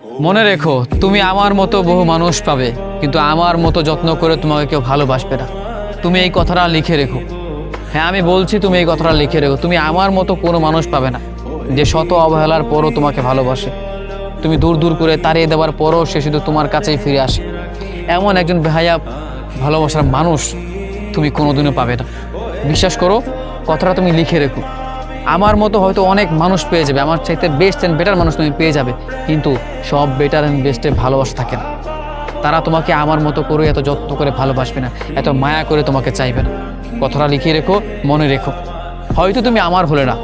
মনে রেখো, তুমি আমার মতো বহু মানুষ পাবে, কিন্তু আমার মতো যত্ন করে তোমাকে কেউ ভালোবাসবে না। তুমি এই কথাটা লিখে রেখো। হ্যাঁ, আমি বলছি, তুমি এই কথাটা লিখে রেখো। তুমি আমার মতো কোনো মানুষ পাবে না যে শত অবহেলার পরও তোমাকে ভালোবাসে। তুমি দূর দূর করে তাড়িয়ে দেওয়ার পরও সে শুধু তোমার কাছেই ফিরে আসে। এমন একজন বেহায়া ভালোবাসার মানুষ তুমি কোনোদিনও পাবে না। বিশ্বাস করো, কথাটা তুমি লিখে রেখো। আমার মতো হয়তো অনেক মানুষ পেয়ে যাবে, আমার চাইতে বেস্ট অ্যান্ড বেটার মানুষ তুমি পেয়ে যাবে, কিন্তু সব বেটার অ্যান্ড বেস্টে ভালোবাসা থাকে না। তারা তোমাকে আমার মতো করে এত যত্ন করে ভালোবাসবে না, এত মায়া করে তোমাকে চাইবে না। কথাটা লিখিয়ে রেখো, মনে রেখো। হয়তো তুমি আমার হলে না,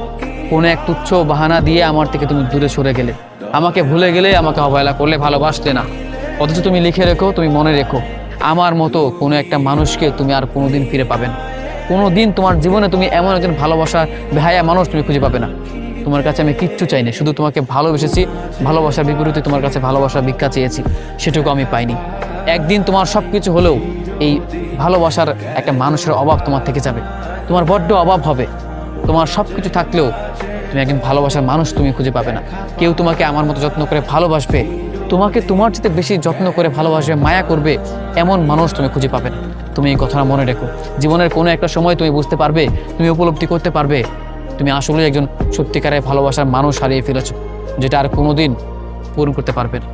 কোনো এক তুচ্ছ বাহানা দিয়ে আমার থেকে তুমি দূরে সরে গেলে, আমাকে ভুলে গেলে, আমাকে অবহেলা করলে, ভালোবাসলে না। অথচ তুমি লিখে রেখো, তুমি মনে রেখো, আমার মতো কোনো একটা মানুষকে তুমি আর কোনোদিন ফিরে পাবে না। কোনো দিন তোমার জীবনে তুমি এমন একজন ভালোবাসা বেহায়া মানুষ তুমি খুঁজে পাবে না। তোমার কাছে আমি কিচ্ছু চাই না, শুধু তোমাকে ভালোবেসেছি, ভালোবাসার বিপরীতে তোমার কাছে ভালোবাসার ভিক্ষা চেয়েছি, সেটুকু আমি পাইনি। একদিন তোমার সব কিছু হলেও এই ভালোবাসার একটা মানুষের অভাব তোমার থেকে যাবে, তোমার বড্ড অভাব হবে। তোমার সব কিছু থাকলেও তুমি একজন ভালোবাসার মানুষ তুমি খুঁজে পাবে না। কেউ তোমাকে আমার মতো যত্ন করে ভালোবাসবে, তোমাকে তোমার চেয়ে বেশি যত্ন করে ভালোবাসবে, মায়া করবে, এমন মানুষ তুমি খুঁজে পাবে না। তুমি এই কথাটা মনে রেখো। জীবনের কোনো একটা সময় তুমি বুঝতে পারবে, তুমি উপলব্ধি করতে পারবে, তুমি আসলে একজন সত্যিকারের ভালোবাসার মানুষ হারিয়ে ফেলেছো, যেটা আর কোনোদিন পূরণ করতে পারবে না।